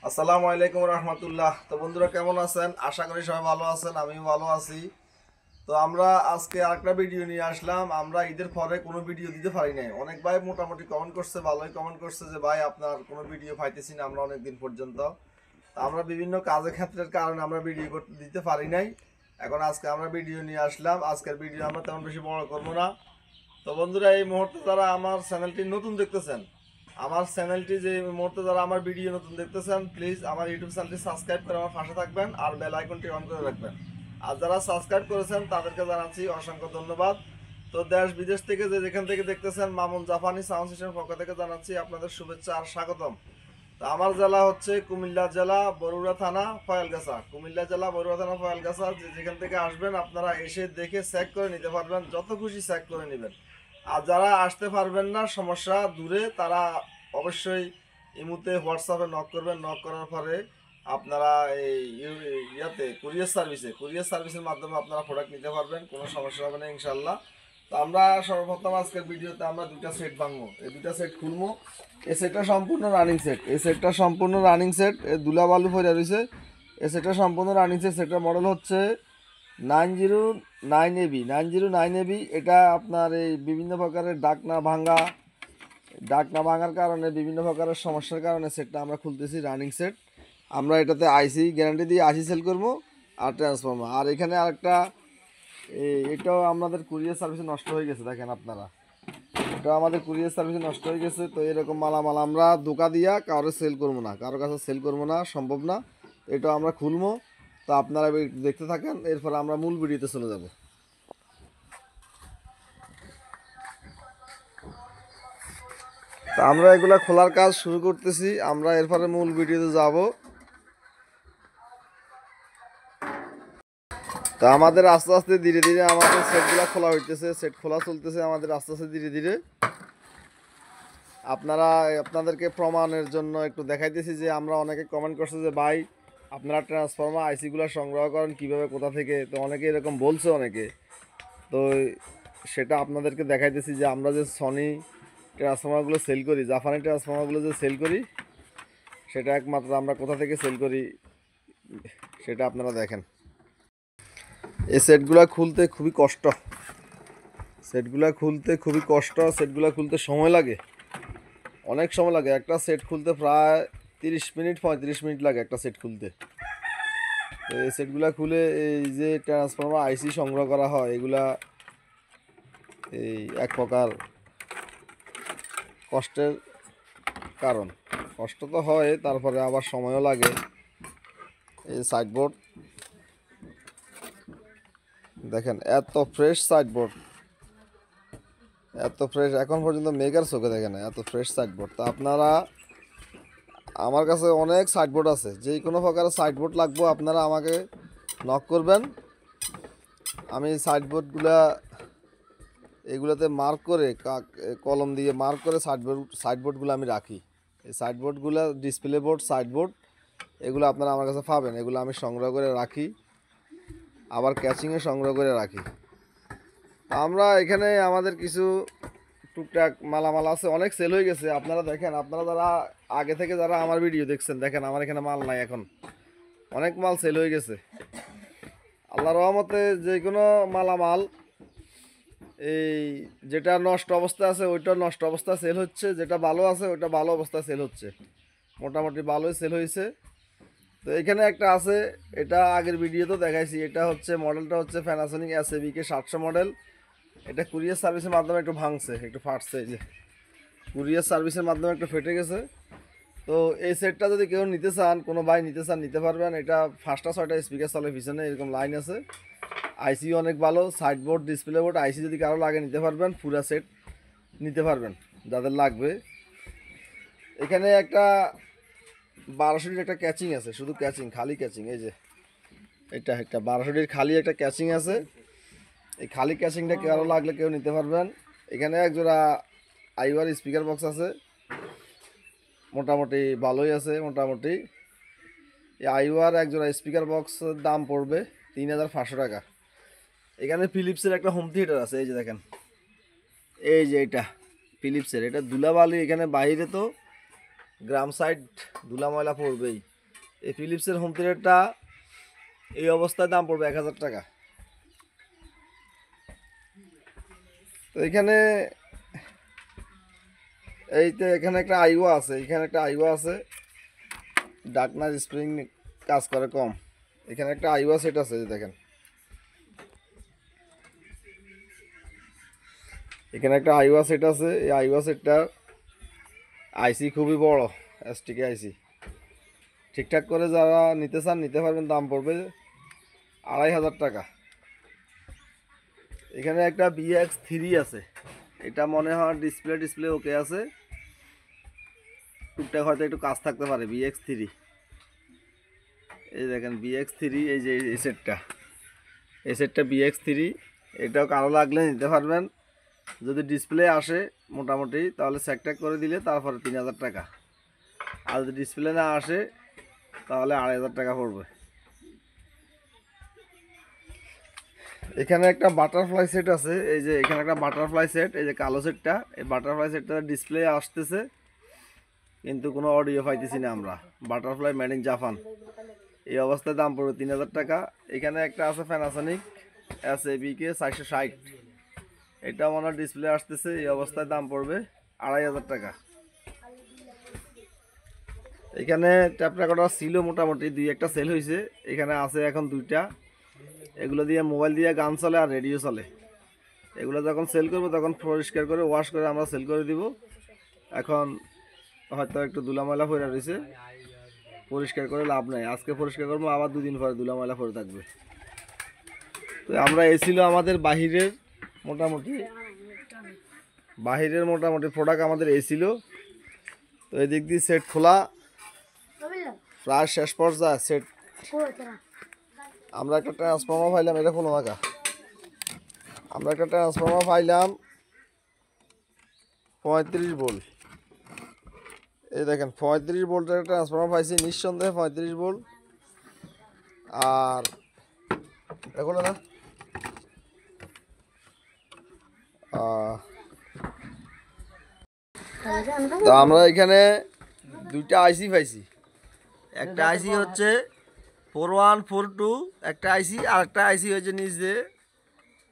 আসসালামু আলাইকুম রহমতুল্লাহ। তো বন্ধুরা কেমন আছেন? আশা করি সবাই ভালো আছেন, আমিও ভালো আছি। তো আমরা আজকে আরেকটা ভিডিও নিয়ে আসলাম। আমরা ঈদের পরে কোনো ভিডিও দিতে পারি নাই। অনেক ভাই মোটামুটি কমেন্ট করছে, ভালোই কমেন্ট করছে যে ভাই আপনার কোনো ভিডিও পাইতেছি না আমরা অনেক দিন পর্যন্ত। তো আমরা বিভিন্ন কাজের ক্ষেত্রের কারণে আমরা ভিডিও দিতে পারি নাই। এখন আজকে আমরা ভিডিও নিয়ে আসলাম। আজকের ভিডিও আমরা তেমন বেশি বড় করবো না। তো বন্ধুরা এই মুহূর্তে যারা আমার চ্যানেলটি নতুন দেখতেছেন, আমার চ্যানেলটি যে মুহূর্তে যারা আমার ভিডিও নতুন দেখতেছেন, প্লিজ আমার ইউটিউব চ্যানেলটি সাবস্ক্রাইব করে আমার পাশে থাকবেন আর বেল আইকনটি অন করে রাখবেন। আর যারা সাবস্ক্রাইব করেছেন তাদেরকে জানাচ্ছি অসংখ্য ধন্যবাদ। তো দেশ বিদেশ থেকে যে যেখান থেকে দেখতেছেন, মামুন জাপানি সাউন্ড সিস্টেমের পক্ষ থেকে জানাচ্ছি আপনাদের শুভেচ্ছা আর স্বাগতম। তো আমার জেলা হচ্ছে কুমিল্লা জেলা, বরুড়া থানা, ফয়ালগাছা। কুমিল্লা জেলা, বরুড়া থানা, ফয়ালগাছা। যেখান থেকে আসবেন আপনারা এসে দেখে চেক করে নিতে পারবেন, যত খুশি চেক করে নেবেন। আর যারা আসতে পারবেন না, সমস্যা দূরে, তারা অবশ্যই ইমুতে হোয়াটসঅ্যাপে নক করবেন। নক করার পরে আপনারা এই ইয়াতে কুরিয়ার সার্ভিসের মাধ্যমে আপনারা প্রোডাক্ট নিতে পারবেন, কোনো সমস্যা হবে না ইনশাল্লাহ। তো আমরা সর্বপ্রথম আজকের ভিডিওতে আমরা দুটা সেট ভাঙবো, এই দুটা সেট খুলবো। এই সেটটা সম্পূর্ণ রানিং সেট, এই সেটটা সম্পূর্ণ রানিং সেট, দুলা বালু ফেরা রয়েছে। এই সেটটা সম্পূর্ণ রানিং সেট। সেটটার মডেল হচ্ছে 909AB। এটা আপনার এই বিভিন্ন প্রকারের ডাক না ভাঙার কারণে, বিভিন্ন প্রকারের সমস্যার কারণে সেটটা আমরা খুলতেছি রানিং সেট। আমরা এটাতে আইসি গ্যারান্টি দিয়ে আইসি সেল করবো আর ট্রান্সফর্মার। আর এখানে আরেকটা এটাও আমাদের কুরিয়ার সার্ভিসে নষ্ট হয়ে গেছে, দেখেন আপনারা, এটা আমাদের কুরিয়ার সার্ভিসে নষ্ট হয়ে গেছে। তো এরকম মালামাল আমরা দোকা দিয়া কারো সেল করবো না, কারো কাছে সেল করবো না, সম্ভব না। এটা আমরা খুলবো। তো আপনারা দেখতে থাকেন, এরপর আমরা মূল ভিডিওতে চলে যাব। তো আমরা এগুলা খোলার কাজ শুরু করতেছি, আমরা এরপরে মূল ভিডিওতে যাব। তো আমাদের আস্তে আস্তে ধীরে ধীরে আমাদের সেটগুলো খোলা হইতেছে, সেট খোলা চলতেছে আমাদের আস্তে আস্তে ধীরে ধীরে। আপনাদেরকে প্রমাণের জন্য একটু দেখাইতেছি যে আমরা অনেকে কমেন্ট করছে যে ভাই আপনারা ট্রান্সফর্মার আইসিগুলো সংগ্রহ করেন কীভাবে, কোথা থেকে। তো অনেকে এরকম বলছে অনেকে। তো সেটা আপনাদেরকে দেখাইতেছি যে আমরা যে সনি ট্রান্সফর্মারগুলো সেল করি, জাপানি ট্রান্সফর্মারগুলো যে সেল করি, সেটা একমাত্র আমরা কোথা থেকে সেল করি সেটা আপনারা দেখেন। এই সেটগুলো খুলতে খুবই কষ্ট, সেটগুলো খুলতে সময় লাগে, অনেক সময় লাগে। একটা সেট খুলতে প্রায় 35 মিনিট লাগে একটা সেট খুলতে। তো এই সেটগুলো খুলে এই যে ট্রান্সফর্মার আইসি সংগ্রহ করা হয়, এগুলা এই এক প্রকার কষ্টের কারণ। কষ্ট তো হয়, তারপরে আবার সময়ও লাগে। এই সাইডবোর্ড দেখেন, এত ফ্রেশ সাইডবোর্ড, এত ফ্রেশ, এখন পর্যন্ত মেগার চোখে দেখেন এত ফ্রেশ সাইডবোর্ড। তো আপনারা, আমার কাছে অনেক সাইডবোর্ড আছে, যে কোনো প্রকারের সাইডবোর্ড লাগবে আপনারা আমাকে নক করবেন। আমি সাইডবোর্ডগুলা এগুলোতে মার্ক করে, কলম দিয়ে মার্ক করে সাইডবোর্ডগুলো আমি রাখি। এই সাইডবোর্ডগুলো ডিসপ্লে বোর্ড, সাইডবোর্ড, এগুলো আপনারা আমার কাছে পাবেন। এগুলো আমি সংগ্রহ করে রাখি, আবার ক্যাচিংয়ে সংগ্রহ করে রাখি। আমরা এখানে আমাদের কিছু টুকটাক মালামাল আছে, অনেক সেল হয়ে গেছে। আপনারা দেখেন, আপনারা যারা আগে থেকে যারা আমার ভিডিও দেখছেন, দেখেন আমার এখানে মাল নাই, এখন অনেক মাল সেল হয়ে গেছে। আল্লাহর রহমতে যে কোনো মালামাল, এই যেটা নষ্ট অবস্থা আছে ওইটা নষ্ট অবস্থা সেল হচ্ছে, যেটা ভালো আছে ওইটা ভালো অবস্থা সেল হচ্ছে। মোটামুটি ভালোই সেল হয়েছে। তো এখানে একটা আছে, এটা আগের ভিডিওতে দেখাইছি। এটা হচ্ছে মডেলটা হচ্ছে প্যানাসোনিক SABK 700 মডেল। এটা কুরিয়ার সার্ভিসের মাধ্যমে একটু ভাঙছে, একটু ফাটছে, এই যে কুরিয়ার সার্ভিসের মাধ্যমে একটু ফেটে গেছে। তো এই সেটটা যদি কেউ নিতে চান, কোনো ভাই নিতে চান, নিতে পারবেন। এটা 5টা 6টা স্পিকার চলে, পিছনে এরকম লাইন আছে, আইসি অনেক ভালো, সাইডবোর্ড, ডিসপ্লে বোর্ড, আইসি যদি কারো লাগে নিতে পারবেন, পুরা সেট নিতে পারবেন যাদের লাগবে। এখানে একটা 1200 একটা ক্যাচিং আছে, শুধু ক্যাচিং, খালি ক্যাচিং। এই যে এটা একটা 1200 খালি একটা ক্যাচিং আছে। এই খালি ক্যাচিংটা কারো লাগলে কেউ নিতে পারবেন। এখানে এক জোড়া আইওয়ার স্পিকার বক্স আছে, মোটামুটি ভালোই আছে। মোটামুটি এই আইওয়ার এক জোড়া স্পিকার বক্সের দাম পড়বে 3500 টাকা। এখানে ফিলিপসের একটা হোম থিয়েটার আছে, এই যে দেখেন, এই যে এটা ফিলিপসের। এটা ধুলাবালি, এখানে বাইরে তো গ্রাম সাইড ধুলা ময়লা পড়বেই। এই ফিলিপসের হোম থিয়েটারটা এই অবস্থায় দাম পড়বে 1000 টাকা। তো এখানে এখানে একটা আইওয়া আছে, এখানে একটা আইওয়া আছে, ডাকনার স্প্রিং কাজ করে কম। এখানে একটা আইওয়া সেট আছে, দেখেন এখানে একটা আইওয়া সেট আছে। এই আইওয়া সেটটার আইসি খুবই বড়, এসটিকে আইসি। ঠিকঠাক করে যারা নিতে চান নিতে পারবেন, দাম পড়বে 2500 টাকা। এখানে একটা BX3 আছে, এটা মনে হয় ডিসপ্লে ওকে আছে, টুকটাক হয়তো একটু কাজ থাকতে পারে। BX3, এই দেখেন BX3, এই যে এই সেটটা BX3। এটাও কারো লাগলে নিতে পারবেন। যদি ডিসপ্লে আসে মোটামুটি তাহলে স্যাকট্যাক করে দিলে তারপরে 3000 টাকা, আর যদি ডিসপ্লে না আসে তাহলে 2500 টাকা পড়বে। এখানে একটা বাটারফ্লাই সেট আছে, এই যে এখানে একটা বাটারফ্লাই সেট, এই যে কালো সেটটা, এই বাটারফ্লাই সেটটা ডিসপ্লে আসতেছে কিন্তু কোনো অডিও পাইতেছি না আমরা। বাটারফ্লাই মেড ইন জাপান, এই অবস্থায় দাম পড়বে 3000 টাকা। এখানে একটা আছে প্যানাসোনিক SABK 460, এটা মনে হয় ডিসপ্লে আসতেছে, এই অবস্থায় দাম পড়বে 2500 টাকা। এখানে ট্যাপ রেকর্ডার ছিল মোটামুটি 2-1টা সেল হয়েছে, এখানে আছে এখন 2টা। এগুলো দিয়ে মোবাইল দিয়ে গান চলে আর রেডিও চলে। এগুলো যখন সেল করবো তখন পরিষ্কার করে ওয়াশ করে আমরা সেল করে দিব। এখন হয়তো একটু ধুলা ময়লা পড়ে রয়েছে, পরিষ্কার করে লাভ নাই। আজকে পরিষ্কার করবো, আবার 2 দিন পরে ধুলা ময়লা পড়ে থাকবে। তো আমরা এই ছিল আমাদের বাহিরের মোটামুটি প্রোডাক্ট আমাদের এই ছিল। তো এদিক দিয়ে সেট খোলা প্রায় শেষ পর্যায়ে। সেট আমরা একটা ট্রান্সফর্মার পাইলাম, এটা কোনো টাকা আমরা একটা ট্রান্সফর্মার পাইলাম 35 ভোল্ট। এই দেখেন 35 ভোল্টের একটা ট্রান্সফর্মার পাইছি, নিঃসন্দেহে 35 ভোল্ট। আর এগুলো না তো আমরা এখানে 2টা আইসি পাইছি। একটা আইসি হচ্ছে 4142, একটা আইসি, আর একটা আইসি হচ্ছে নিচে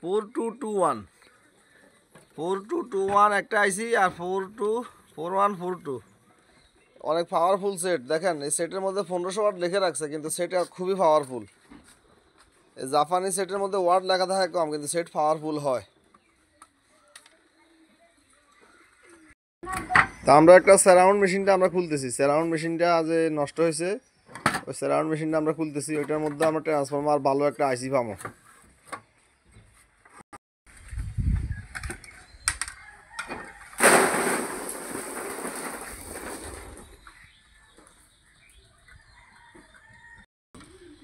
4221 একটা আইসি, আর 4142 অনেক পাওয়ারফুল সেট। দেখেন এই সেটের মধ্যে 1500 ওয়াট লিখে রাখছে, কিন্তু সেটা খুবই পাওয়ারফুল। এই জাপানি সেটের মধ্যে ওয়াট লেখা থাকে কম, কিন্তু সেট পাওয়ারফুল হয়। তা আমরা একটা সারাউন্ড মেশিনটা আমরা খুলতেছি। সারাউন্ড মেশিনটা যে নষ্ট হয়েছে, ওই সারাউন্ড মেশিনটা আমরা খুলতেছি। ওইটার মধ্যে আমরা ট্রান্সফর্মার ভালো একটা আইসি পাবো।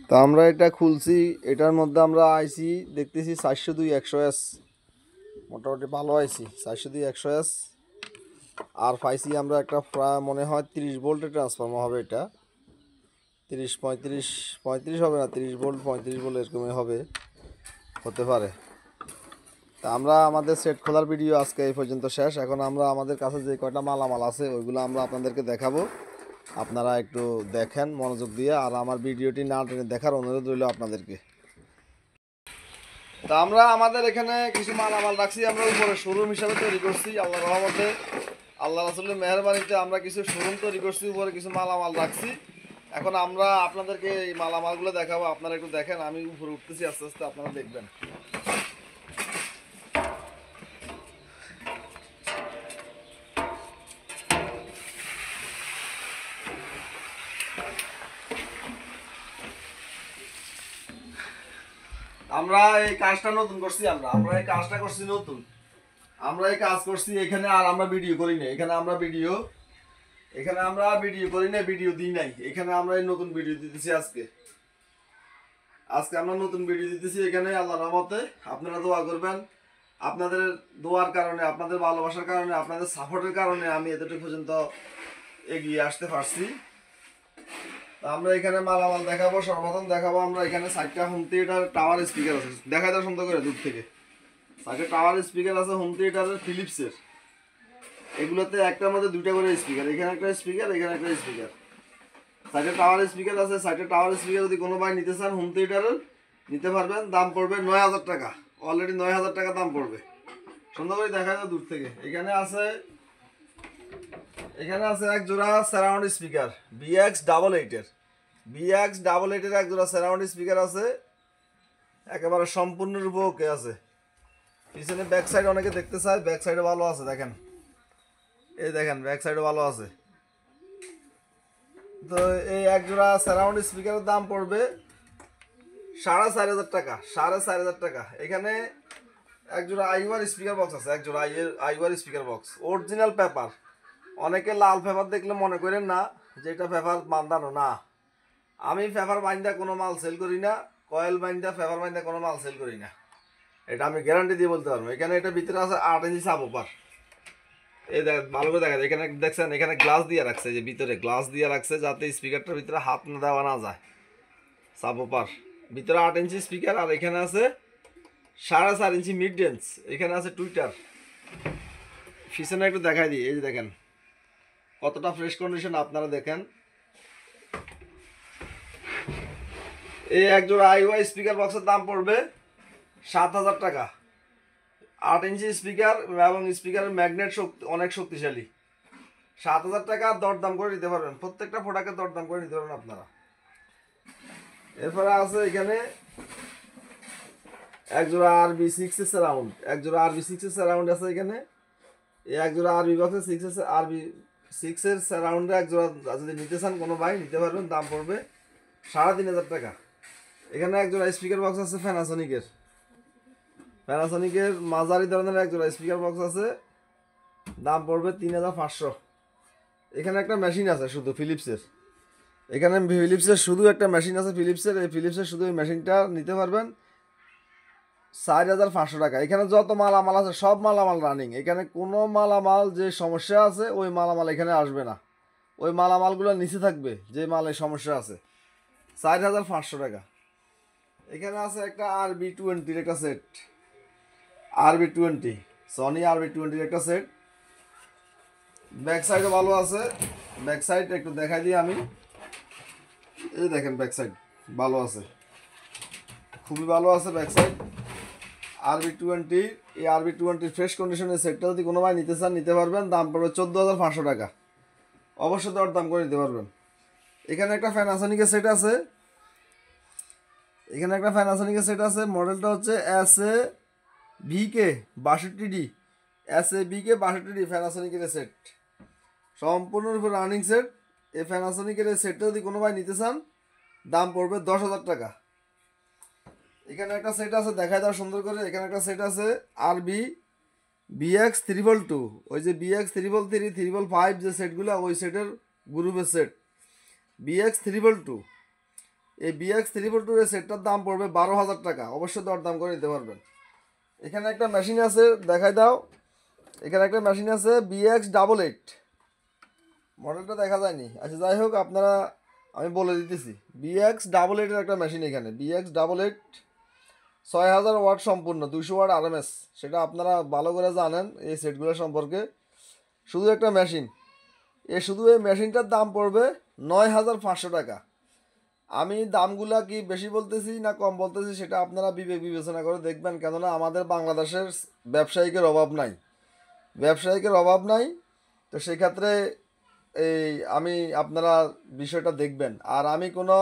তা আমরা এটা খুলছি, এটার মধ্যে আমরা আইসি দেখতেছি 402-100S, মোটামুটি ভালো আইসি 402-100S। আর পাইছি আমরা একটা প্রায় মনে হয় 30 ভোল্টের ট্রান্সফর্মার হবে। এটা 35 হবে না, 30 ভোল্ট 35 ভোল্ট এরকমই হবে, হতে পারে। তা আমরা আমাদের সেট খোলার ভিডিও আজকে এই পর্যন্ত শেষ। এখন আমরা আমাদের কাছে যে কয়টা মালামাল আছে ওইগুলো আমরা আপনাদেরকে দেখাবো, আপনারা একটু দেখেন মনোযোগ দিয়ে। আর আমার ভিডিওটি না টেনে দেখার অনুরোধ রইল আপনাদেরকে। তা আমরা আমাদের এখানে কিছু মালামাল রাখছি, আমরা উপরে শোরুম হিসাবে তৈরি করছি। আল্লাহর রহমতে, আল্লাহ রাসূলের মেহেরবানিতে আমরা কিছু শোরুম তৈরি করছি, উপরে কিছু মালামাল রাখছি। এখন আমরা আপনাদেরকে এই মালামালগুলো দেখাবো, আপনারা একটু দেখেন। আমি উপরে উঠতেছি আস্তে আস্তে, আপনারা দেখবেন। আমরা এই কাজটা নতুন করছি, আমরা এই কাজটা করছি নতুন। আমরা এই কাজ করছি এখানে, আর আমরা ভিডিও করি না। এখানে আমরা ভিডিও করি না, ভিডিও দিই নাই। এখানে আমরা এই নতুন ভিডিও দিতেছি আজকে আমরা নতুন ভিডিও দিতেছি এখানে। আল্লাহর রহমতে আপনারা দোয়া করবেন। আপনাদের দোয়ার কারণে, আপনাদের ভালোবাসার কারণে, আপনাদের সাপোর্টের কারণে আমি এতটুকু পর্যন্ত এগিয়ে আসতে পারছি। আমরা এখানে মালামাল দেখাবো। সর্বপ্রথম দেখাবো আমরা এখানে 4টা হোম থিয়েটার টাওয়ার স্পিকার আছে। দেখা যায় সুন্দর করে দূর থেকে 4টা টাওয়ার স্পিকার আছে হোম থিয়েটারের ফিলিপসের। এগুলোতে একটার মধ্যে 2টা করে স্পিকার, এখানে একটা স্পিকার, এখানে একটা স্পিকার। সাইডে টাওয়ার স্পিকার আছে, সাইডে টাওয়ার স্পিকার যদি কোনো ভাই নিতে চান হোম থিয়েটারের নিতে পারবেন, দাম পড়বে 9,000 টাকা, অলরেডি 9,000 টাকা দাম পড়বে। সুন্দর করে দেখা যায় দূর থেকে। এখানে আছে এক জোড়া সারাউন্ড স্পিকার BX88 এর, BX88 এর এক জোড়া সারাউন্ড স্পিকার আছে, একেবারে সম্পূর্ণরূপে ওকে আছে। পিছনে ব্যাক সাইড অনেকে দেখতে চায়, ব্যাক সাইডে ভালো আছে, দেখেন এই দেখেন ব্যাক সাইডে ভালো আছে। তো এই এক জোড়া সারাউন্ড স্পিকারের দাম পড়বে 4,500 টাকা, 4,500 টাকা। এখানে এক জোড়া আইওয়ার স্পিকার বক্স আছে, এক জোড়া আইওয়ার স্পিকার বক্স, অরিজিনাল পেপার। অনেকে লাল পেপার দেখলে মনে করেন না যে এটা পেপার বান্ধানো, না, আমি পেপার বাইন্দা কোনো মাল সেল করি না, কয়েল বাইন্দা পেপার বাইন্দা কোনো মাল সেল করি না, এটা আমি গ্যারান্টি দিয়ে বলতে পারবো। এখানে এটা ভিতরে আছে 8 ইঞ্চি সাবওয়ুফার, এই দেখ ভালো করে দেখা যায়, এখানে দেখছেন এখানে গ্লাস দিয়ে রাখছে, যে ভিতরে গ্লাস দিয়ে রাখছে যাতে স্পিকারটার ভিতরে হাত না দেওয়া না যায়। সাবওয়ুফার ভিতরে 8 ইঞ্চি স্পিকার, আর এখানে আছে 4.5 ইঞ্চি মিড রেঞ্জ, এখানে আছে টুইটার। পিছনে একটু দেখাই দিই, এই যে দেখেন কতটা ফ্রেশ কন্ডিশন, আপনারা দেখেন। এই এক জোড়া আইওয়াই স্পিকার বক্সের দাম পড়বে 7,000 টাকা। 8 ইঞ্চি স্পিকার এবং স্পিকারের ম্যাগনেট অনেক শক্তিশালী। 7,000 টাকা দরদাম করে নিতে পারবেন, প্রত্যেকটা প্রোডাক্টের দরদাম করে নিতে পারবেন আপনারা। এরপরে আছে এখানে এক জোড়া RB6 এর সারাউন্ড, এক জোড়া RB6 এর সারাউন্ড আছে এখানে। এই এক জোড়া RB বক্সের 6 এর সারাউন্ডে এক জোড়া যদি নিতে চান কোনো ভাই নিতে পারবেন, দাম পড়বে 3,500 টাকা। এখানে এক জোড়া স্পিকার বক্স আছে প্যানাসনিকের মাঝারি ধরনের এক জোড়া স্পিকার বক্স আছে, দাম পড়বে 3,500। এখানে একটা মেশিন আছে শুধু ফিলিপসের, এখানে ফিলিপসের শুধু একটা মেশিন আছে ফিলিপসের, এই ফিলিপসের শুধু এই মেশিনটা নিতে পারবেন 4,500 টাকা। এখানে যত মালামাল আছে সব মালামাল রানিং, এখানে কোনো মালামাল যে সমস্যা আছে ওই মালামাল এখানে আসবে না, ওই মালামালগুলো নিচে থাকবে যে মালের সমস্যা আছে। 4,500 টাকা। এখানে আছে একটা RB20 একটা সেট, RB20 সনি RB20 একটা সেট, ব্যাক সাইডও ভালো আছে। ব্যাক সাইড একটু দেখাই দিই আমি, এই দেখেন ব্যাক সাইড ভালো আছে, খুবই ভালো আছে ব্যাক সাইড। RB20, এই RB20 ফ্রেশ কন্ডিশনের সেটটা যদি কোনো ভাই নিতে চান নিতে পারবেন, দাম পড়বে 14,500 টাকা, অবশ্যই দরদাম করে নিতে পারবেন। এখানে একটা প্যানাসনিকের সেট আছে, মডেলটা হচ্ছে SA-BK62D, SA-BK62D প্যানাসনিকের সেট, সম্পূর্ণরূপে রানিং সেট। এই প্যানাসনিকের সেটটা যদি কোনো ভাই নিতে চান দাম পড়বে 10,000 টাকা। এখানে একটা সেট আছে দেখাই দাও সুন্দর করে, এখানে একটা সেট আছে BX322, ওই যে BX333, 355 যে সেটগুলো ওই সেটের গ্রুপের সেট BX322। এই BX322 এর সেটটার দাম পড়বে 12,000 টাকা, অবশ্যই দরদাম করে নিতে পারবেন। এখানে একটা মেশিন আছে দেখাই দাও, এখানে একটা মেশিন আছে BX88, মডেলটা দেখা যায়নি, আচ্ছা যাই হোক আপনারা আমি বলে দিতেছি। BX88 এর একটা মেশিন, এখানে BX88 6000 ওয়াট সম্পূর্ণ, 200 ওয়াট RMS, সেটা আপনারা ভালো করে জানেন এই সেটগুলো সম্পর্কে। শুধু একটা মেশিন, শুধু এই মেশিনটার দাম পড়বে 9,500 টাকা। আমি দামগুলা কি বেশি বলতেছি না কম বলতেছি সেটা আপনারা বিবেক বিবেচনা করে দেখবেন, কেননা আমাদের বাংলাদেশের ব্যবসায়িকের অভাব নাই, তো সেক্ষেত্রে আমি আপনারা বিষয়টা দেখবেন। আর আমি কোনো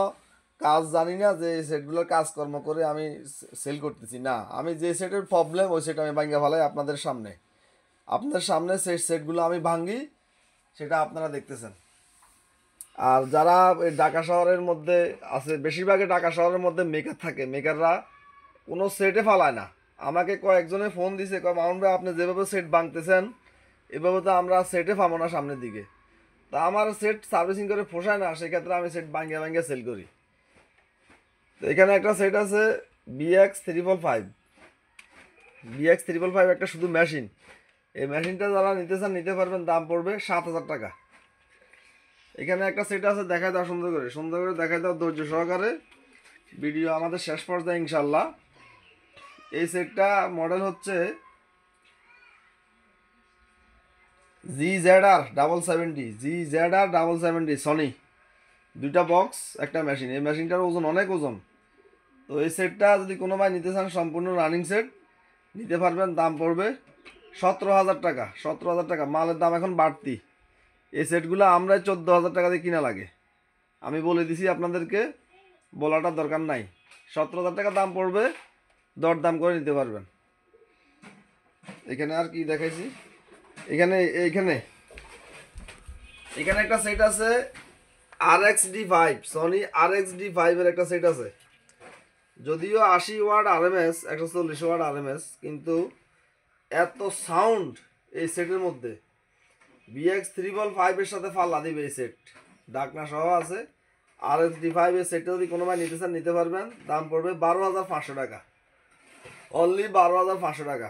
কাজ জানি না যে এই সেটগুলোর কাজকর্ম করে আমি সেল করতেছি না, আমি যে সেটের প্রবলেম ওই সেট আমি ভাঙ্গা ফেলাই আপনাদের সামনে সেই সেটগুলো আমি ভাঙ্গি, সেটা আপনারা দেখতেছেন। আর যারা ঢাকা শহরের মধ্যে আছে, বেশিরভাগই ঢাকা শহরের মধ্যে মেকার থাকে, মেকাররা কোনো সেটে ফালায় না। আমাকে কয়েকজনে ফোন দিছে, মামুন ভাই আপনি যেভাবে সেট ভাঙতেছেন এভাবে তো আমরা সেটে পাবো না সামনের দিকে, তা আমার সেট সার্ভিসিং করে পোষায় না, সেক্ষেত্রে আমি সেট ভাঙ্গা সেল করি। তো এখানে একটা সেট আছে BX355 একটা শুধু মেশিন, এই মেশিনটা যারা নিতে চান নিতে পারবেন, দাম পড়বে 7,000 টাকা। এখানে একটা সেট আছে দেখাই দাও সুন্দর করে দেখাই দাও ধৈর্য সহকারে, ভিডিও আমাদের শেষ পর্যায়ে ইনশাল্লাহ। এই সেটটা মডেল হচ্ছে GZR 770 সনি দুইটা বক্স একটা মেশিন। এই মেশিনটার ওজন অনেক ওজন। তো এই সেটটা যদি কোনো ভাই নিতে চান সম্পূর্ণ রানিং সেট নিতে পারবেন। দাম পড়বে 17,000 টাকা। 17,000 টাকা। মালের দাম এখন বাড়তি। এই সেটগুলো আমরা 14,000 টাকা দিয়ে কিনা লাগে। আমি বলে দিছি আপনাদেরকে, বলাটার দরকার নাই। 17,000 টাকা দাম পড়বে, দরদাম করে নিতে পারবেন। এখানে আর কি দেখাইছি, এখানে এইখানে এখানে একটা সেট আছে RXD5, সনি RXD5 এর একটা সেট আছে। যদিও 80 ওয়াট RMS, 140 ওয়াট RMS, কিন্তু এত সাউন্ড এই সেটের মধ্যে। BX355 এর সাথে ফাল্লা দিবে এই সেট, ডাকনা সহ আছে। RXD5 এর সেটটা যদি কোনো ভাই নিতে চান নিতে পারবেন। দাম পড়বে 12,500 টাকা, অনলি 12,500 টাকা।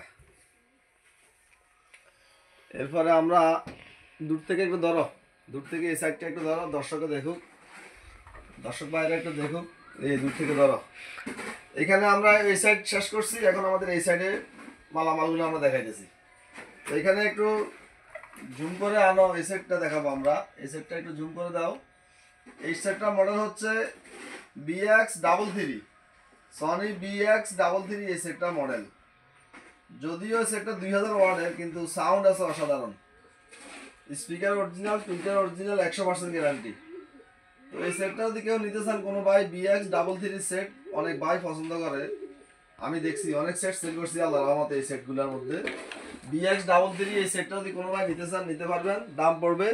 এরপরে আমরা দূর থেকে একটু ধরো, দূর থেকে এই সাইডটা একটু ধরো, দর্শকে দেখুক, দর্শক বাইরে একটু দেখুক। এই দূর থেকে ধরো। এখানে আমরা এই সাইড শেষ করছি, এখন আমাদের এই সাইডে মালামালগুলো আমরা দেখাইতেছি। তো এখানে একটু জুম করে আনো, এই সেটটা দেখাবো আমরা। এই সেটটা একটু জুম করে দাও। এই সেটটার মডেল হচ্ছে BX33, সনি BX33 এই সেটটার মডেল। যদিও সেটটা 2000 ওয়াটের, কিন্তু সাউন্ড আছে অসাধারণ। Speaker original, Twitter original, 100% guarantee. তো এই সেটটা যদি কেউ নিতে চান কোনো ভাই, BX33 সেট অনেক ভাই পছন্দ করে। আমি দেখছি অনেক সেট সেল করছি আল্লাহর রহমতে এই সেটগুলোর মধ্যে। BX33 এই সেটটা যদি কোনো ভাই নিতে চান নিতে পারবেন। দাম পড়বে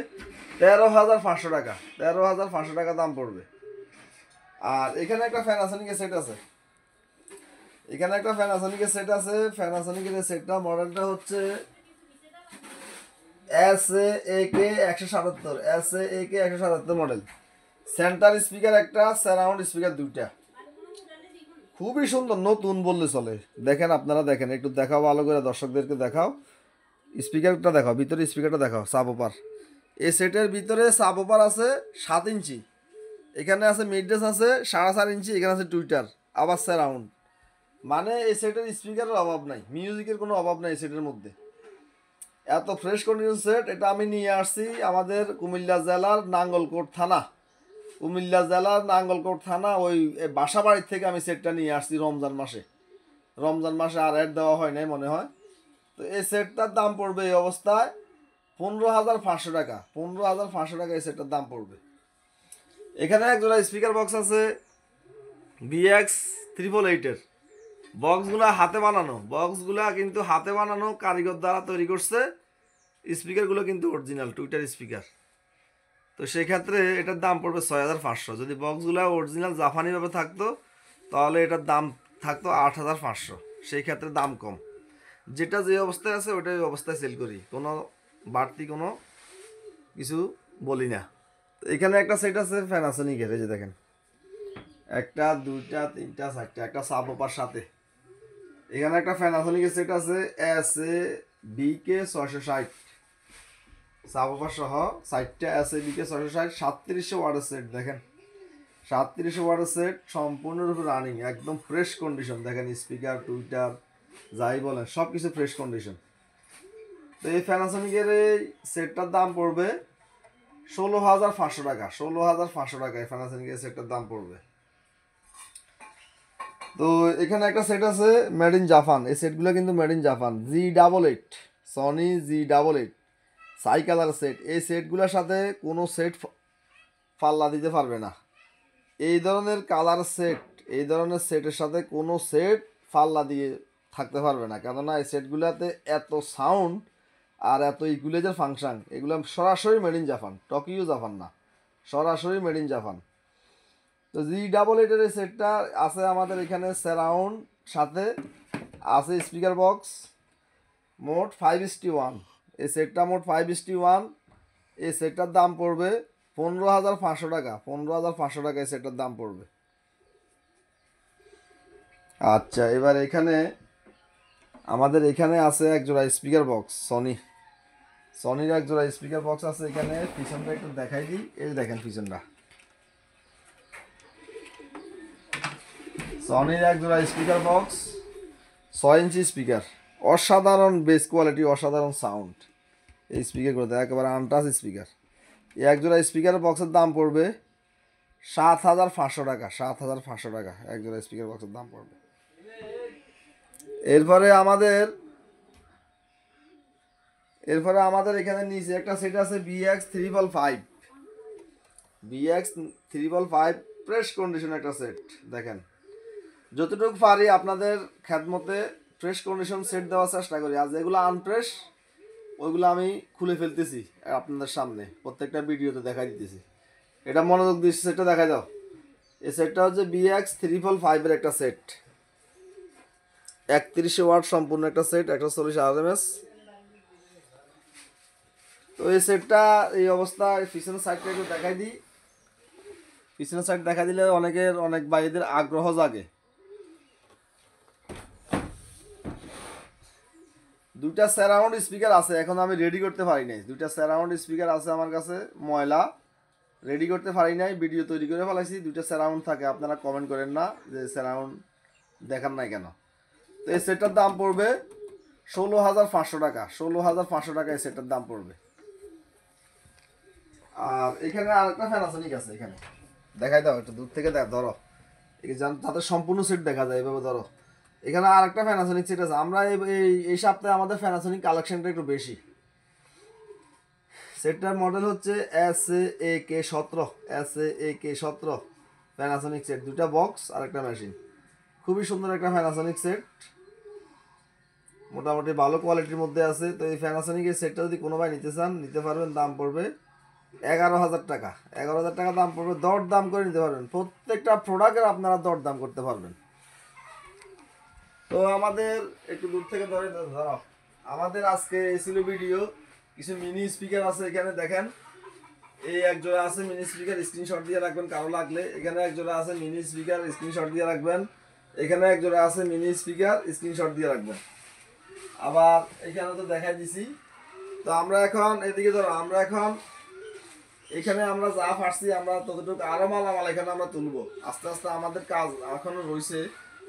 13,500 টাকা। 13,500 টাকা দাম পড়বে। আর এখানে একটা ফ্যানাসনিকের সেট আছে, এখানে একটা ফ্যানাসনিকের সেট আছে। ফ্যানাসনিকের সেটটা মডেলটা হচ্ছে SAAK 177 মডেল। সেন্টার স্পিকার একটা, সারাউন্ড স্পিকার দুইটা। খুবই সুন্দর, নতুন বললে চলে। দেখেন, আপনারা দেখেন, একটু দেখাও ভালো করে, দর্শকদেরকে দেখাও। স্পিকারটা দেখাও, ভিতরে স্পিকারটা দেখাও। সাবওপার, এই সেটের ভিতরে সাবওপার আছে 7 ইঞ্চি, এখানে আছে মিডরেস আছে 4.5 ইঞ্চি, এখানে আছে টুইটার, আবার সারাউন্ড। মানে এই সেটের স্পিকারের অভাব নাই, মিউজিকের কোনো অভাব নাই এই সেটের মধ্যে। এত ফ্রেশ কন্ডিশন সেট। এটা আমি নিয়ে আসছি আমাদের কুমিল্লা জেলার নাঙ্গলকোট থানা, কুমিল্লা জেলার নাঙ্গলকোট থানা, ওই বাসাবাড়ির থেকে আমি সেটটা নিয়ে আসছি রমজান মাসে। রমজান মাসে আর অ্যাড দেওয়া হয় নাই মনে হয়। তো এই সেটটার দাম পড়বে এই অবস্থায় 15,500 টাকা। 15,500 টাকা এই সেটটার দাম পড়বে। এখানে একজোড়া স্পিকার বক্স আছে BX888 এর। বক্সগুলা হাতে বানানো, বক্সগুলা কিন্তু হাতে বানানো, কারিগর দ্বারা তৈরি করছে। স্পিকারগুলো কিন্তু অরিজিনাল টুইটার স্পিকার। তো সেক্ষেত্রে এটার দাম পড়বে 6,500। যদি বক্সগুলো অরিজিনাল জাপানিভাবে থাকতো তাহলে এটার দাম থাকতো 8,500। সেই ক্ষেত্রে দাম কম। যেটা যে অবস্থায় আছে ওইটাই অবস্থায় সেল করি, কোনো বাড়তি কোনো কিছু বলি না। তো এখানে একটা সেট আছে ফ্যানাসনিকের, এই যে দেখেন, একটা, দুইটা, তিনটা, চারটা, একটা সাবওপার সাথে। এখানে একটা ফ্যানাসনিকের সেট আছে SABK 660, সাবওপার সহ 4টা SABK 660, 3700 ওয়াটের সেট। দেখেন 3700 ওয়াটের সেট, সম্পূর্ণরূপে রানিং, একদম ফ্রেশ কন্ডিশন। দেখেন স্পিকার, টুইটার, যাই বলেন সব কিছু ফ্রেশ কন্ডিশন। তো এই ফ্যানাসনিকের এই সেটটার দাম পড়বে 16,500 টাকা। 16,500 টাকা এই ফ্যানাসনিকের সেটটার দাম পড়বে। তো এখানে একটা সেট আছে মেড ইন জাপান। এই সেটগুলো কিন্তু made in Japan. G88, Sony G88 Sai colour set. এই সেটগুলোর সাথে কোনো সেট পাল্লা দিতে পারবে না। এই ধরনের কালার সেট, এই ধরনের সেটের সাথে কোনো সেট পাল্লা দিয়ে থাকতে পারবে না। কেননা এই সেটগুলোতে এত সাউন্ড আর এত ইকুয়ালাইজার ফাংশন, এগুলো সরাসরি made in Japan, Tokyo Japan না, সরাসরি মেড ইন জাপান। তো G88 এর সেটটা আছে আমাদের এখানে সারাউন্ড, সাথে আছে স্পিকার বক্স, মোট 5:1। এই সেটটা মোট 5:1। এই সেটটার দাম পড়বে 15,500 টাকা। 15,500 টাকা এই সেটটার দাম পড়বে। আচ্ছা, এবার এখানে আমাদের এখানে আছে একজোড়া স্পিকার বক্স, সনির একজোড়া স্পিকার বক্স আছে এখানে। পিছনটা একটু দেখাই দিই, এই দেখেন পিছনটা, সনির একজোড়া স্পিকার বক্স, 6 ইঞ্চি স্পিকার, অসাধারণ বেস কোয়ালিটি, অসাধারণ সাউন্ড। এই স্পিকারগুলোতে একেবারে আনটাচ স্পিকার। এই একজোড়া স্পিকার বক্সের দাম পড়বে 7,500 টাকা, 7,500 টাকা একজোড়া স্পিকার বক্সের দাম পড়বে। এরপরে আমাদের এখানে নিচে একটা সেট আছে BX355, BX355 ফ্রেশ কন্ডিশন একটা সেট। দেখেন যতটুকু পারি আপনাদের খেদমতে ফ্রেশ কন্ডিশন সেট দেওয়ার চেষ্টা করি। আর যেগুলো আনফ্রেশ ওইগুলো আমি খুলে ফেলতেছি আপনাদের সামনে, প্রত্যেকটা ভিডিওতে দেখাই দিতেছি। এটা মনোযোগ দিয়ে সেটটা দেখাই দাও। এই সেটটা হচ্ছে BX355 এর একটা সেট, 31 ওয়াট সম্পূর্ণ একটা সেট, 140 RMS। তো এই সেটটা এই অবস্থায় পিছনের সাইডটা একটু দেখাই দিই। পিছনের সাইড দেখা দিলে অনেক ভাইদের আগ্রহ জাগে। দুইটা সারাউন্ড স্পিকার আছে, এখন আমি রেডি করতে পারি নাই। দুইটা সারাউন্ড স্পিকার আছে আমার কাছে, ময়লা, রেডি করতে পারি নাই, ভিডিও তৈরি করে ফেলাইছি। দুইটা সারাউন্ড থাকে, আপনারা কমেন্ট করেন না যে সারাউন্ড দেখান নাই কেন। তো এই সেটটার দাম পড়বে 16,500 টাকা, 16,500 টাকা এই সেটটার দাম পড়বে। আর এখানে আরেকটা প্যানাসোনিক আছে, এখানে দেখাই দাও একটু দূর থেকে ধরো, তাদের সম্পূর্ণ সেট দেখা যায় এভাবে ধরো। এখানে আরেকটা প্যানাসোনিক সেট আছে। আমরা এই সপ্তাহে আমাদের প্যানাসোনিক কালেকশনটা একটু বেশি। সেটটার মডেল হচ্ছে SA-AK17 প্যানাসোনিক সেট, দুটা বক্স আর একটা মেশিন। খুবই সুন্দর একটা প্যানাসোনিক সেট, মোটামুটি ভালো কোয়ালিটির মধ্যে আছে। তো এই প্যানাসোনিকের সেটটা যদি কোনো ভাই নিতে চান নিতে পারবেন। দাম পড়বে 11,000 টাকা, 11,000 টাকা দাম পড়বে। দর দাম করে নিতে পারবেন, প্রত্যেকটা প্রোডাক্টের আপনারা দর দাম করতে পারবেন। তো আমাদের একটু দূর থেকে ধরো, আমাদের আজকে এই ছিল ভিডিও। কিছু মিনি স্পিকার আছে এখানে দেখেন, এই এক জোড়া আছে মিনি স্পিকার, স্ক্রিনশট দিয়ে রাখবেন কারো লাগলে। এখানে এক জোড়া আছে মিনি স্পিকার, স্ক্রিনশট দিয়ে রাখবেন। এখানে এক জোড়া আছে মিনি স্পিকার, স্ক্রিনশট দিয়ে রাখবেন। আবার এখানে তো দেখাই দিছি। তো আমরা এখন এদিকে ধরো, আমরা এখন এখানে আমরা যা পারছি আমরা ততটুকু আরো মালামাল এখানে আমরা তুলবো। আস্তে আস্তে আমাদের কাজ এখনো রয়েছে,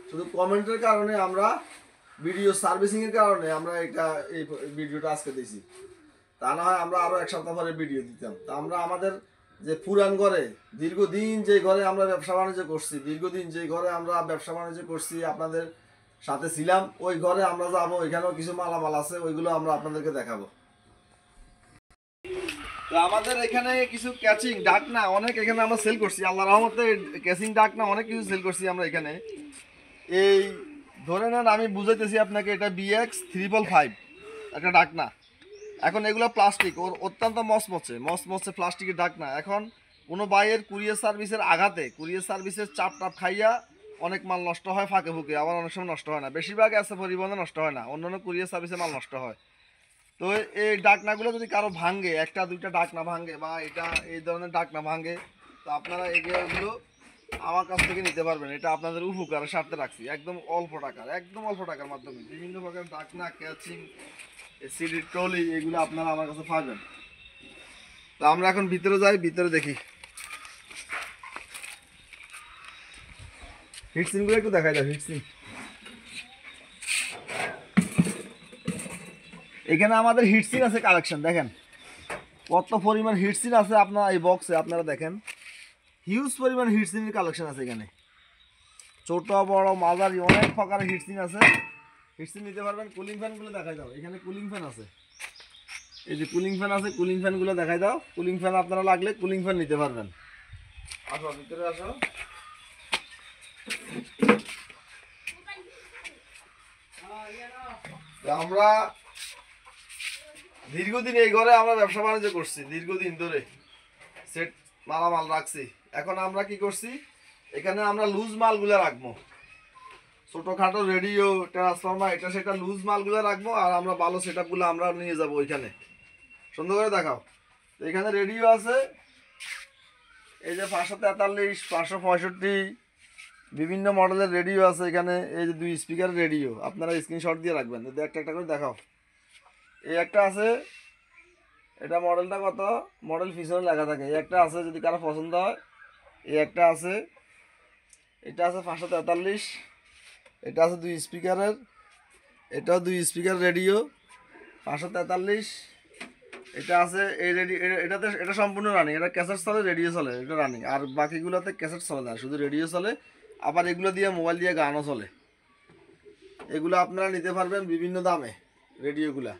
শুধু কমেন্টের কারণে আমরা ভিডিও সার্ভিসিং এর কারণে আমরা এই ভিডিওটা আজকে দিয়েছি। তা না হয় আমরা আরো এক সপ্তাহ পরে ভিডিও দিতাম। তা আমরা আমাদের যে পুরান ঘরে দীর্ঘদিন যে ঘরে আমরা ব্যবসা বাণিজ্য করছি, আপনাদের সাথে ছিলাম, ওই ঘরে আমরা যাবো, ওইখানেও কিছু মালামাল আছে, ওইগুলো আমরা আপনাদেরকে দেখাবো। তো আমাদের এখানে কিছু ক্যাচিং ডাকনা অনেক এখানে আমরা সেল করছি, আল্লাহ রহমতে ক্যাচিং ডাকনা অনেক কিছু সেল করছি আমরা এখানে। এই ধরে নেন আমি বুঝাইতেছি আপনাকে, এটা BX355 একটা ডাকনা। এখন এগুলো প্লাস্টিক, ওর অত্যন্ত মচমচে প্লাস্টিকের ডাকনা। এখন কোনো বাইয়ের কুরিয়ার সার্ভিসের আঘাতে, কুরিয়ার সার্ভিসের চাপ খাইয়া অনেক মাল নষ্ট হয় ফাঁকে ফুঁকে, আবার অনেক সময় নষ্ট হয় না। বেশিরভাগ আছে পরিবহনে নষ্ট হয় না, অন্যান্য কুরিয়ার সার্ভিসে মাল নষ্ট হয়। তো এই ডাকনাগুলো যদি কারো ভাঙে, একটা দুইটা ডাকনা ভাঙে বা এই ধরনের ডাকনা ভাঙে, তো আপনারা এগুলো আমার কাছ থেকে নিতে পারবেন। এটা আপনাদের উপকারের স্বার্থে রাখছি, একদম অল্প টাকার মাধ্যমে বিভিন্ন প্রকার ডাকনা, ক্যাচিং, সিডি ট্রলি এগুলো আপনারা আমার কাছে পাবেন। তো আমরা এখন ভিতরে যাই, ভিতরে দেখি হিটসিনগুলো একটু দেখাই দাও। হিটসিন এখানে আমাদের হিটসিন আছে কালেকশন, দেখেন কত পরিমাণ হিটসিন আছে আপনার এই বক্সে। আপনারা দেখেন হিউজ পরিমাণ হিটসিনের কালেকশন আছে এখানে, ছোট বড় মাঝারি অনেক প্রকারের হিটসিন আছে। হিটসিন নিতে পারবেন। কুলিং ফ্যানগুলো দেখাই দাও, এখানে কুলিং ফ্যান আছে, এই যে কুলিং ফ্যান আছে, কুলিং ফ্যানগুলো দেখাই দাও। কুলিং ফ্যান আপনারা লাগলে কুলিং ফ্যান নিতে পারবেন। আসো ভিতরে আসো। আমরা দীর্ঘদিন এই ঘরে আমরা ব্যবসা বাণিজ্য করছি, দীর্ঘদিন ধরে সেট মালামাল রাখছি। এখন আমরা কি করছি, এখানে আমরা লুজ মালগুলো রাখবো, ছোটখাটো রেডিও, ট্রান্সফরমার, এটা সেটা লুজ মালগুলো রাখবো। আর আমরা ভালো সেট আপগুলো আমরা নিয়ে যাবো ওইখানে। সুন্দর করে দেখাও। এখানে রেডিও আছে, এই যে 543, 565 বিভিন্ন মডেলের রেডিও আছে এখানে। এই যে 2 স্পিকার রেডিও, আপনারা স্ক্রিনশট দিয়ে রাখবেন, যদি একটা একটা করে দেখাও। এই একটা আছে, এটা মডেলটা কত, মডেল পিছনে লেখা থাকে। এই একটা আছে, যদি কারো পছন্দ হয়। এই একটা আছে, এটা আছে 543, এটা আছে 2 স্পিকারের, এটাও 2 স্পিকার রেডিও 543। এটা আছে এই রেডি, এটাতে এটা সম্পূর্ণ রানিং, এটা ক্যাসেট চলে, রেডিও চলে, এটা রানিং। আর বাকিগুলোতে ক্যাসেট চলে না, শুধু রেডিও চলে। আবার এগুলো দিয়ে মোবাইল দিয়ে গানও চলে। এগুলো আপনারা নিতে পারবেন বিভিন্ন দামে রেডিওগুলা।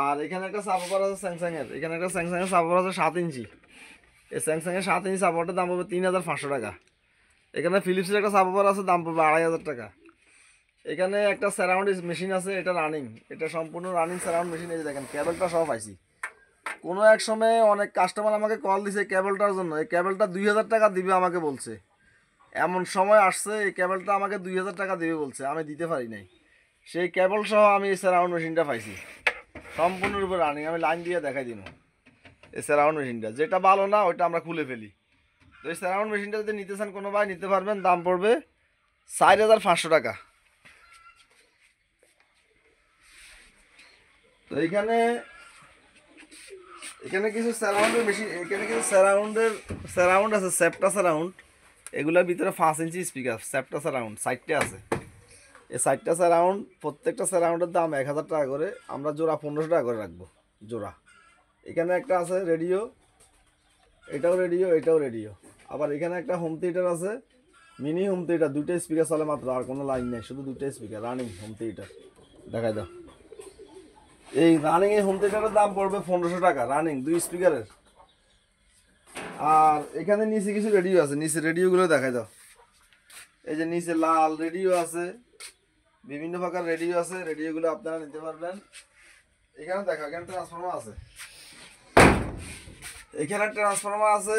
আর এখানে একটা সাবওয়ার আছে স্যামসাংয়ের, এখানে একটা স্যামসাংয়ের সাবওয়ার আছে 7 ইঞ্চি। এই স্যামসাংয়ের 7 ইঞ্চি সাবওয়ারটার দাম পড়বে 3500 টাকা। এখানে ফিলিপসের একটা সাবওয়ার আছে, দাম পড়বে 2500 টাকা। এখানে একটা সারাউন্ড মেশিন আছে, এটা রানিং, এটা সম্পূর্ণ রানিং সারাউন্ড মেশিন। এই যে দেখেন কেবলটা সব পাইছি। কোনো এক সময় অনেক কাস্টমার আমাকে কল দিছে কেবলটার জন্য, এই কেবলটা 2000 টাকা দিবে আমাকে বলছে। এমন সময় আসছে এই কেবলটা আমাকে 2000 টাকা দিবে বলছে, আমি দিতে পারি নাই। সেই কেবল সহ আমি এই সারাউন্ড মেশিনটা পাইছি, সম্পূর্ণরূপে রানিং। আমি লাইন দিয়ে দেখাই দিব এই সারাউন্ড মেশিনটা। যেটা ভালো না ওইটা আমরা খুলে ফেলি। তো এই সারাউন্ড মেশিনটা যদি নিতে চান কোনো ভাই নিতে পারবেন, দাম পড়বে 4500 টাকা। তো এখানে কিছু সারাউন্ডের মেশিন, এখানে কিছু সারাউন্ড আছে, সেপ্টা সারাউন্ড। এগুলোর ভিতরে 5 ইঞ্চি স্পিকার, সেপ্টা সারাউন্ড 60টা আছে। এই 60টা সারাউন্ড, প্রত্যেকটা সারাউন্ডের দাম 1000 টাকা করে। আমরা জোড়া 1500 টাকা করে রাখবো জোড়া। এখানে একটা আছে রেডিও, এটাও রেডিও, এটাও রেডিও। আবার এখানে একটা হোম থিয়েটার আছে, মিনি হোম থিয়েটার, 2টা স্পিকার চলে মাত্র, আর কোনো লাইন নেই, শুধু 2টা স্পিকার, রানিং হোম থিয়েটার। দেখাই দাও। এই রানিং এই হোম থিয়েটারের দাম পড়বে 1500 টাকা, রানিং 2 স্পিকারের। আর এখানে নিচে কিছু রেডিও আছে, নিচে রেডিওগুলো দেখাই দাও। এই যে নিচে লাল রেডিও আছে, বিভিন্ন প্রকার রেডিও আছে, রেডিওগুলো আপনারা নিতে পারবেন। এখানে দেখো, এখানে ট্রান্সফর্মার আছে, এখানে ট্রান্সফর্মার আছে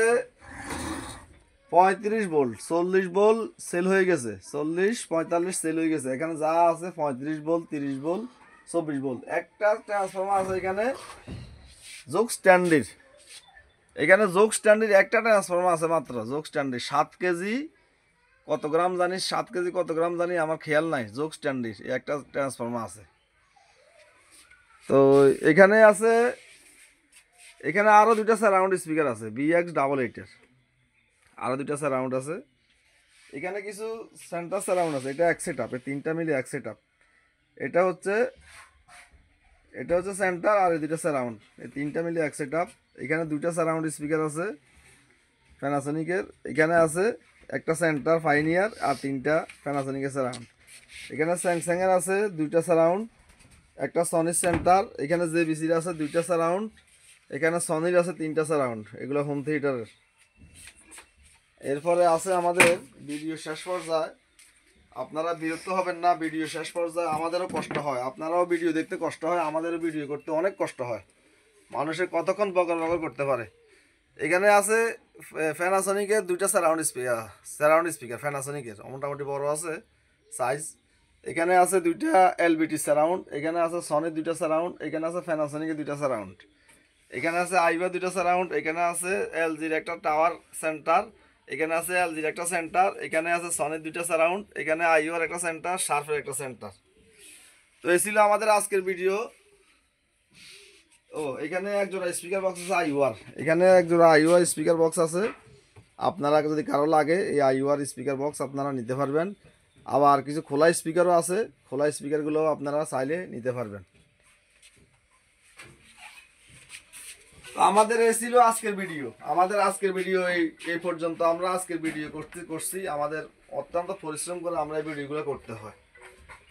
35 ভোল্ট, 40 ভোল্ট সেল হয়ে গেছে, 40 45 সেল হয়ে গেছে। এখানে যা আছে 35 ভোল্ট, 30 ভোল্ট, 24 ভোল্ট। একটা ট্রান্সফর্মার আছে এখানে যোগ স্ট্যান্ডের, এখানে যোগ স্ট্যান্ডের একটা ট্রান্সফর্মার আছে মাত্র, যোগ স্ট্যান্ডের 7 কেজি কত গ্রাম জানি, 7 কেজি কত গ্রাম জানি আমার খেয়াল নাই। যোগ স্ট্যান্ডের একটা ট্রান্সফর্মার আছে। তো এখানে আছে, এখানে আরও 2টা সারাউন্ড স্পিকার আছে, BX88-এর আরও 2টা সারাউন্ড আছে। এখানে কিছু সেন্টার সারাউন্ড আছে, এটা এক সেট আপ, এই 3টা মিলে এক সেট আপ। এটা হচ্ছে সেন্টার, আর এই 2টা সারাউন্ড, এই 3টা মিলে এক সেট আপ। এখানে 2টা সারাউন্ড স্পিকার আছে প্যানাসোনিকের। এখানে আছে একটা সেন্টার পাইনিয়ার, আর 3টা প্যানাসোনিকের সারাউন্ড। এখানে স্যামসাংয়ের আছে 2টা সারাউন্ড, একটা সনির সেন্টার। এখানে JVC-র আছে 2টা সারাউন্ড, এখানে সনির আছে 3টা সারাউন্ড, এগুলো হোম থিয়েটারের। এরপরে আছে আমাদের ভিডিও শেষ পর্যায়ে, আপনারা বিরক্ত হবেন না, ভিডিও শেষ পর্যায়ে আমাদেরও কষ্ট হয়, আপনারাও ভিডিও দেখতে কষ্ট হয়, আমাদেরও ভিডিও করতে অনেক কষ্ট হয়, মানুষের কতক্ষণ বকর বকর করতে পারে। এখানে আছে প্যানাসোনিকের 2টা সারাউন্ড স্পিকার প্যানাসোনিকের, মোটামুটি বড় আছে সাইজ। এখানে আছে 2টা LBT সারাউন্ড, এখানে আছে সনির 2টা সারাউন্ড, এখানে আছে প্যানাসোনিকের 2টা সারাউন্ড, এখানে আছে আইভা 2টা সারাউন্ড, এখানে আছে LG-র একটা টাওয়ার সেন্টার, এখানে আছে LG-র একটা সেন্টার, এখানে আছে সনির 2টা সারাউন্ড, এখানে আইওর একটা সেন্টার, শার্পের একটা সেন্টার। তো এই ছিল আমাদের আজকের ভিডিও। ও এখানে এক জোড়া স্পিকার বক্স আছে আইওয়ার, এখানে এক জোড়া আইওয়ার স্পিকার বক্স আছে, আপনারা যদি কারো লাগে এই আইওয়ার স্পিকার বক্স আপনারা নিতে পারবেন। আবার কিছু খোলা স্পিকারও আছে, খোলা স্পিকারগুলো আপনারা চাইলে নিতে পারবেন। আমাদের এই ছিল আজকের ভিডিও, এই পর্যন্ত। আমরা আজকের ভিডিও করছি, আমাদের অত্যন্ত পরিশ্রম করে আমরা এই ভিডিওগুলো করতে হয়,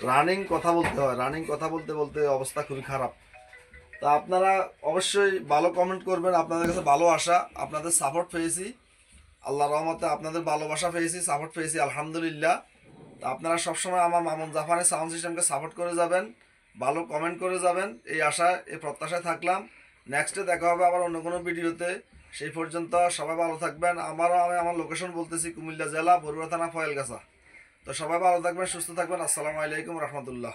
রানিং কথা বলতে হয়, রানিং কথা বলতে বলতে অবস্থা খুবই খারাপ। তা আপনারা অবশ্যই ভালো কমেন্ট করবেন, আপনাদের কাছে ভালো আশা, আপনাদের সাপোর্ট পেয়েছি, আল্লাহর রহমতে আপনাদের ভালোবাসা পেয়েছি, সাপোর্ট পেয়েছি, আলহামদুলিল্লাহ। তা আপনারা সবসময় আমার মামুন জাফানের সাউন্ড সিস্টেমকে সাপোর্ট করে যাবেন, ভালো কমেন্ট করে যাবেন, এই আশা এই প্রত্যাশায় থাকলাম। নেক্সটে দেখা হবে আবার অন্য কোনো ভিডিওতে, সেই পর্যন্ত সবাই ভালো থাকবেন। আমি আমার লোকেশন বলতেছি কুমিল্লা জেলা বরুড়া থানা ফয়েলগাছা। তো সবাই ভালো থাকবেন, সুস্থ থাকবেন। আসসালামু আলাইকুম রহমতুল্লাহ।